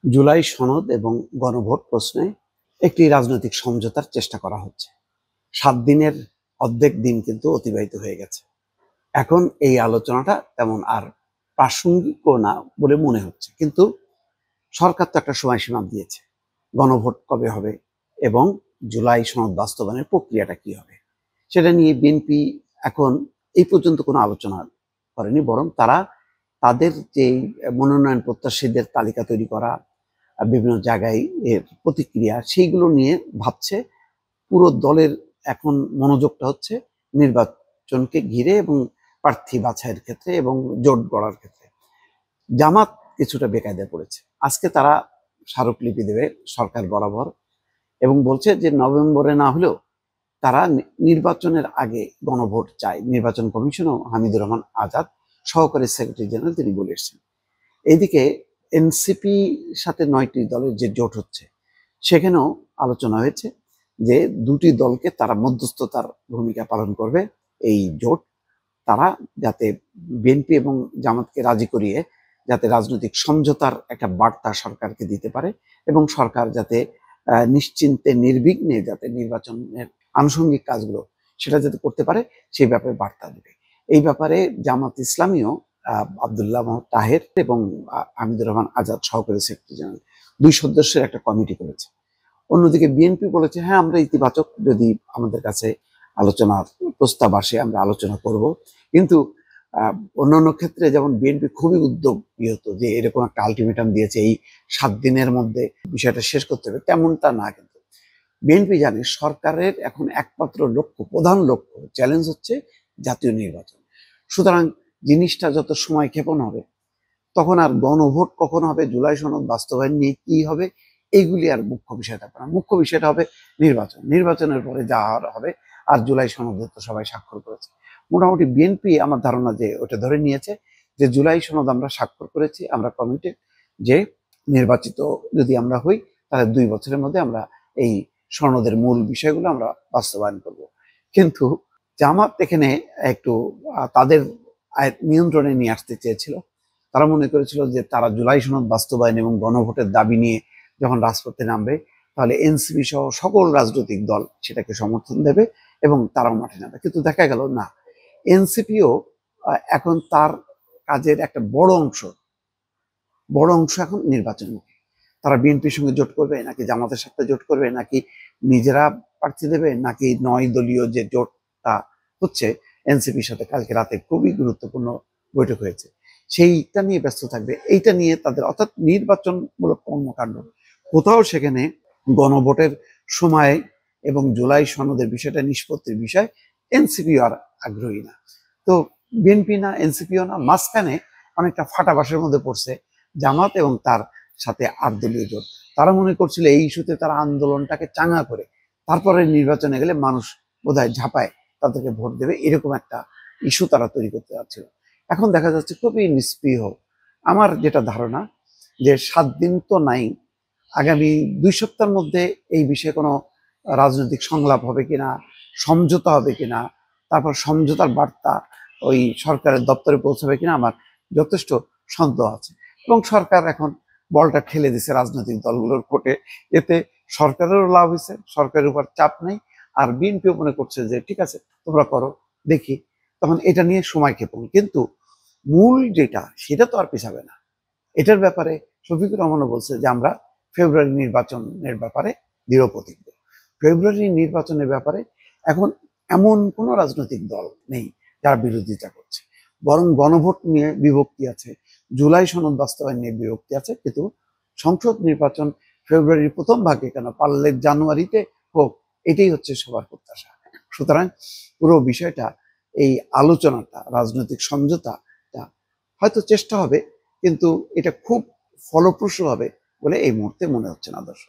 জুলাই সনদ এবং গণভোট প্রশ্নে একটি রাজনৈতিক সমঝোতার চেষ্টা করা হচ্ছে। ৭ দিনের অর্ধেক দিন কিন্তু অতিবাহিত হয়ে গেছে। এখন এই আলোচনাটা তেমন আর প্রাসঙ্গিকও না বলে মনে হচ্ছে, কিন্তু সরকার তো একটা সময়সীমা দিয়েছে, গণভোট কবে হবে এবং জুলাই সনদ বাস্তবায়নের প্রক্রিয়াটা কি হবে সেটা নিয়ে বিএনপি এখন এই পর্যন্ত কোনো আলোচনা করেনি, বরং তারা তাদের যে মনোনয়ন প্রত্যাশীদের তালিকা তৈরি করা, বিভিন্ন জায়গায় এর প্রতিক্রিয়া, সেইগুলো নিয়ে ভাবছে। পুরো দলের এখন মনোযোগটা হচ্ছে নির্বাচনকে ঘিরে এবং প্রার্থী বাছাইয়ের ক্ষেত্রে এবং জোট গড়ার ক্ষেত্রে। জামাত কিছুটা বেকায়দায় পড়েছে। আজকে তারা স্মারকলিপি দেবে সরকার বরাবর এবং বলছে যে নভেম্বরে না হলেও তারা নির্বাচনের আগে গণভোট চায়। নির্বাচন কমিশন ও হামিদুর রহমান আজাদ সহকারী সেক্রেটারি জেনারেল তিনি বলে এসেছেন। এইদিকে এনসিপি সাথে 9টি দলের যে জোট হচ্ছে সেখানেও আলোচনা হয়েছে যে দুটি দলকে তারা মধ্যস্থতার ভূমিকা পালন করবে। এই জোট তারা যাতে বিএনপি এবং জামাতকে রাজি করিয়ে যাতে রাজনৈতিক সমঝোতার একটা বার্তা সরকারকে দিতে পারে এবং সরকার যাতে নিশ্চিন্তে নির্বিঘ্নে যাতে নির্বাচনের আনুষঙ্গিক কাজগুলো সেটা যাতে করতে পারে সেই ব্যাপারে বার্তা দেবে। এই ব্যাপারে জামাত ইসলামীও আব্দুল্লাহ তাহের এবং হামিদুর রহমান আজাদ সহকারী সেক্রেটারি জেনারেল 2 সদস্যের একটা কমিটি করেছে। অন্যদিকে বিএনপি বলেছে হ্যাঁ, আমরা ইতিবাচক, যদি আমাদের কাছে আলোচনার প্রস্তাব আসে আমরা আলোচনা করব। কিন্তু অন্যান্য ক্ষেত্রে যেমন বিএনপি খুবই উদ্যোগী হতো যে এরকম একটা আলটিমেটাম দিয়েছে এই 7 দিনের মধ্যে বিষয়টা শেষ করতে হবে, তেমনটা না। কিন্তু বিএনপি জানে সরকারের এখন একমাত্র লক্ষ্য, প্রধান লক্ষ্য, চ্যালেঞ্জ হচ্ছে জাতীয় নির্বাচন। সুতরাং জিনিসটা যত সময় ক্ষেপণ হবে তখন আর গণভোট কখন হবে, জুলাই সনদ বাস্তবায়ন নিয়ে কি হবে, এইগুলি আর মুখ্য বিষয় থাকবে না। মুখ্য বিষয়টা হবে নির্বাচন, নির্বাচনের পরে যা হবে। আর জুলাই সনদে তো সবাই স্বাক্ষর করেছে। মোটামুটি বিএনপি আমার ধারণা যে ওটা ধরে নিয়েছে যে জুলাই সনদ আমরা স্বাক্ষর করেছি, আমরা কমিটেড যে নির্বাচিত যদি আমরা হই তাহলে 2 বছরের মধ্যে আমরা এই সনদের মূল বিষয়গুলো আমরা বাস্তবায়ন করব। কিন্তু জামাত এখানে একটু তাদের নিয়ন্ত্রণে নিয়ে আসতে চেয়েছিল। তারা মনে করেছিল যে তারা জুলাই সনদ বাস্তবায়ন এবং গণভোটের দাবি নিয়ে যখন রাজপথে নামবে তাহলে এনসিপি সহ সকল রাজনৈতিক দল সেটাকে সমর্থন দেবে এবং তারাও মাঠে নামবে। কিন্তু দেখা গেল না, এনসিপিও এখন তার কাজের একটা বড় অংশ এখন নির্বাচনমুখী। তারা বিএনপির সঙ্গে জোট করবে নাকি জামাতের সাথে জোট করবে নাকি নিজেরা প্রার্থী দেবে নাকি 9 দলীয় যে জোটটা হচ্ছে এনসিপির সাথে, কালকে রাতে খুবই গুরুত্বপূর্ণ বৈঠক হয়েছে, সেইটা নিয়ে ব্যস্ত থাকবে। এইটা নিয়ে তাদের অর্থাৎ নির্বাচনমূলক কর্মকাণ্ড কোথাও সেখানে গণভোটের সময় এবং জুলাই সনদের বিষয়টা নিষ্পত্তির বিষয় এনসিপি আর আগ্রহী না। তো বিএনপি না এনসিপিও না, মাঝখানে অনেকটা ফাটাবাসের মধ্যে পড়ছে জামাত এবং তার সাথে 8 দলীয় জোট। তারা মনে করছিল এই ইস্যুতে তারা আন্দোলনটাকে চাঙ্গা করে তারপরে নির্বাচনে গেলে মানুষ বোধহয় ঝাঁপায় তাদেরকে ভোট দেবে, এরকম একটা ইস্যু তারা তৈরি করতে যাচ্ছিল। এখন দেখা যাচ্ছে খুবই নিস্পৃহ। আমার যেটা ধারণা যে 7 দিন তো নাই, আগামী 2 সপ্তাহের মধ্যে এই বিষয়ে কোনো রাজনৈতিক সংলাপ হবে কিনা, সমঝোতা হবে কিনা, তারপর সমঝোতার বার্তা ওই সরকারের দপ্তরে পৌঁছাবে কিনা, আমার যথেষ্ট সন্দেহ আছে। এবং সরকার এখন বলটা ঠেলে দিছে রাজনৈতিক দলগুলোর কোর্টে। এতে সরকারেরও লাভ হয়েছে, সরকারের উপর চাপ নেই। আর বিএনপিও মনে করছে যে ঠিক আছে তোমরা করো, দেখি। তখন এটা নিয়ে সময় ক্ষেপণ, কিন্তু মূল যেটা সেটা তো আর পিছাবে না। এটার ব্যাপারে শফিকুর রহমানও বলছে যে আমরা ফেব্রুয়ারি নির্বাচনের ব্যাপারে দৃঢ় প্রতিজ্ঞ। ফেব্রুয়ারি নির্বাচনের ব্যাপারে এখন এমন কোনো রাজনৈতিক দল নেই যারা বিরোধিতা করছে, বরং গণভোট নিয়ে বিভক্তি আছে, জুলাই সনদ বাস্তবায়ন নিয়ে বিভক্তি আছে। কিন্তু সংসদ নির্বাচন ফেব্রুয়ারির প্রথম ভাগে কেন, পারলে জানুয়ারিতে হোক, এটাই হচ্ছে সবার প্রত্যাশা। সুতরাং পুরো বিষয়টা, এই আলোচনাটা, রাজনৈতিক সমঝোতাটা হয়তো চেষ্টা হবে, কিন্তু এটা খুব ফলপ্রসূ হবে বলে এই মুহূর্তে মনে হচ্ছে না দর্শক।